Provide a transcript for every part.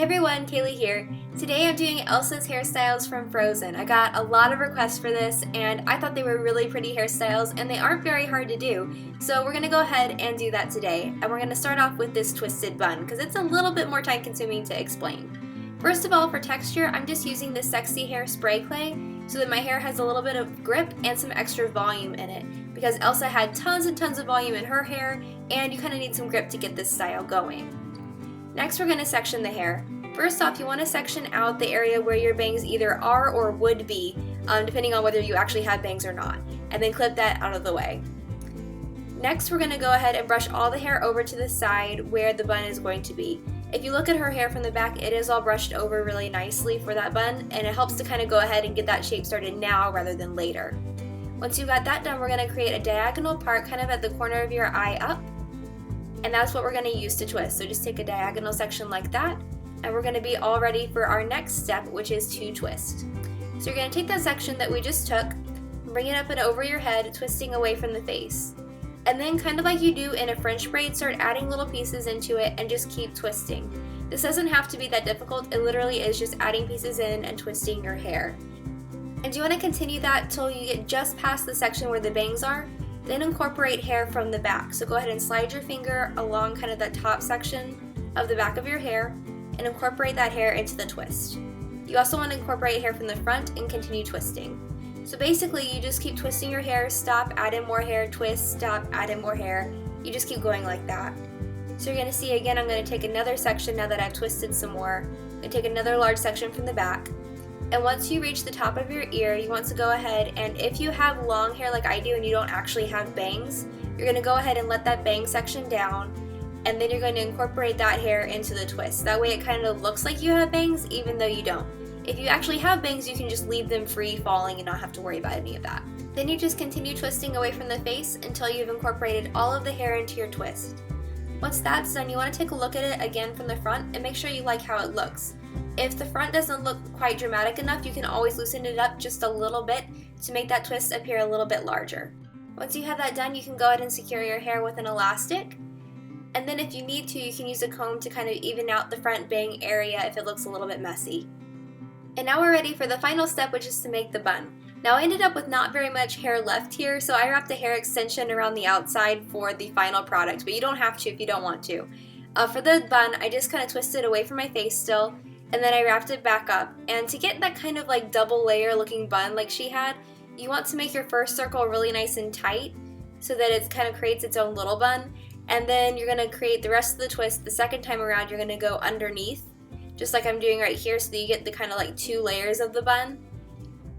everyone, Kaylee here. Today I'm doing Elsa's hairstyles from Frozen. I got a lot of requests for this and I thought they were really pretty hairstyles and they aren't very hard to do. So we're going to go ahead and do that today. And we're going to start off with this twisted bun because it's a little bit more time consuming to explain. First of all, for texture, I'm just using this Sexy Hair spray clay so that my hair has a little bit of grip and some extra volume in it. Because Elsa had tons and tons of volume in her hair and you kind of need some grip to get this style going. Next, we're going to section the hair. First off, you want to section out the area where your bangs either are or would be, depending on whether you actually have bangs or not, and then clip that out of the way. Next, we're going to go ahead and brush all the hair over to the side where the bun is going to be. If you look at her hair from the back, it is all brushed over really nicely for that bun, and it helps to kind of go ahead and get that shape started now rather than later. Once you've got that done, we're going to create a diagonal part kind of at the corner of your eye up. And that's what we're going to use to twist. So just take a diagonal section like that, and we're going to be all ready for our next step, which is to twist. So you're going to take that section that we just took, bring it up and over your head, twisting away from the face. And then kind of like you do in a French braid, start adding little pieces into it and just keep twisting. This doesn't have to be that difficult, it literally is just adding pieces in and twisting your hair. And you want to continue that till you get just past the section where the bangs are. Then incorporate hair from the back. So go ahead and slide your finger along kind of that top section of the back of your hair and incorporate that hair into the twist. You also want to incorporate hair from the front and continue twisting. So basically you just keep twisting your hair, stop, add in more hair, twist, stop, add in more hair. You just keep going like that. So you're going to see again, I'm going to take another section now that I've twisted some more. I'm going to take another large section from the back. And once you reach the top of your ear, you want to go ahead and if you have long hair like I do and you don't actually have bangs, you're going to go ahead and let that bang section down, and then you're going to incorporate that hair into the twist. That way it kind of looks like you have bangs even though you don't. If you actually have bangs, you can just leave them free falling and not have to worry about any of that. Then you just continue twisting away from the face until you've incorporated all of the hair into your twist. Once that's done, you want to take a look at it again from the front and make sure you like how it looks. If the front doesn't look quite dramatic enough, you can always loosen it up just a little bit to make that twist appear a little bit larger. Once you have that done, you can go ahead and secure your hair with an elastic. And then if you need to, you can use a comb to kind of even out the front bang area if it looks a little bit messy. And now we're ready for the final step, which is to make the bun. Now I ended up with not very much hair left here, so I wrapped a hair extension around the outside for the final product, but you don't have to if you don't want to. For the bun, I just kind of twisted away from my face still, and then I wrapped it back up. And to get that kind of like double layer looking bun like she had, you want to make your first circle really nice and tight so that it kind of creates its own little bun. And then you're going to create the rest of the twist. The second time around, you're going to go underneath, just like I'm doing right here, so that you get the kind of like two layers of the bun.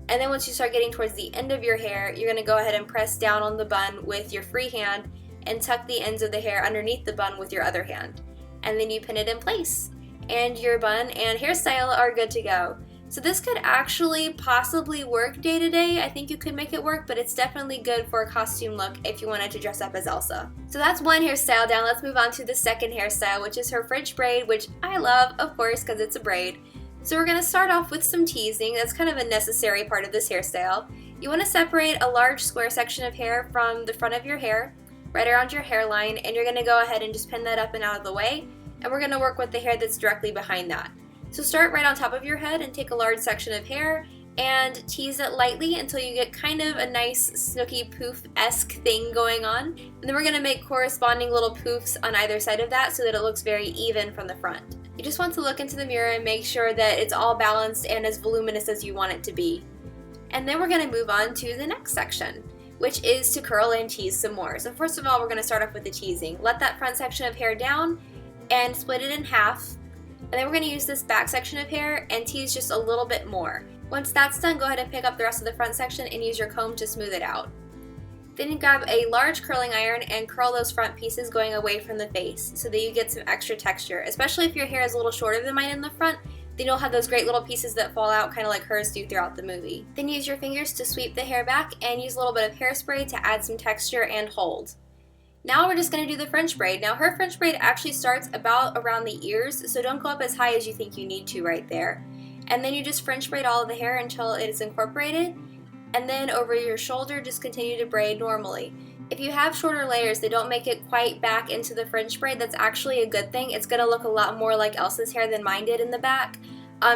And then once you start getting towards the end of your hair, you're going to go ahead and press down on the bun with your free hand and tuck the ends of the hair underneath the bun with your other hand. And then you pin it in place. And your bun and hairstyle are good to go. So this could actually possibly work day to day. I think you could make it work, but it's definitely good for a costume look if you wanted to dress up as Elsa. So that's one hairstyle down. Let's move on to the second hairstyle, which is her French braid, which I love, of course, because it's a braid. So we're going to start off with some teasing. That's kind of a necessary part of this hairstyle. You want to separate a large square section of hair from the front of your hair, right around your hairline, and you're going to go ahead and just pin that up and out of the way. And we're going to work with the hair that's directly behind that. So start right on top of your head and take a large section of hair and tease it lightly until you get kind of a nice snooky poof-esque thing going on. And then we're going to make corresponding little poofs on either side of that so that it looks very even from the front. You just want to look into the mirror and make sure that it's all balanced and as voluminous as you want it to be. And then we're going to move on to the next section, which is to curl and tease some more. So first of all, we're going to start off with the teasing. Let that front section of hair down and split it in half, and then we're going to use this back section of hair and tease just a little bit more. Once that's done, go ahead and pick up the rest of the front section and use your comb to smooth it out. Then you grab a large curling iron and curl those front pieces going away from the face so that you get some extra texture, especially if your hair is a little shorter than mine in the front. Then you'll have those great little pieces that fall out kind of like hers do throughout the movie. Then use your fingers to sweep the hair back and use a little bit of hairspray to add some texture and hold. Now we're just going to do the French braid. Now her French braid actually starts about around the ears, so don't go up as high as you think you need to right there. And then you just French braid all of the hair until it is incorporated. And then over your shoulder, just continue to braid normally. If you have shorter layers, they don't make it quite back into the French braid. That's actually a good thing. It's going to look a lot more like Elsa's hair than mine did in the back.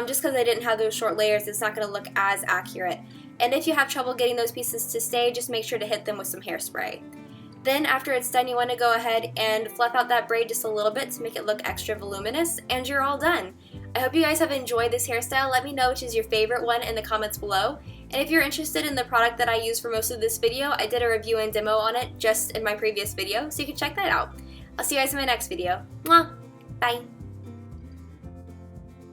Just because I didn't have those short layers, it's not going to look as accurate. And if you have trouble getting those pieces to stay, just make sure to hit them with some hairspray. Then after it's done, you want to go ahead and fluff out that braid just a little bit to make it look extra voluminous, and you're all done. I hope you guys have enjoyed this hairstyle. Let me know which is your favorite one in the comments below. And if you're interested in the product that I used for most of this video, I did a review and demo on it just in my previous video, so you can check that out. I'll see you guys in my next video. Mwah! Bye!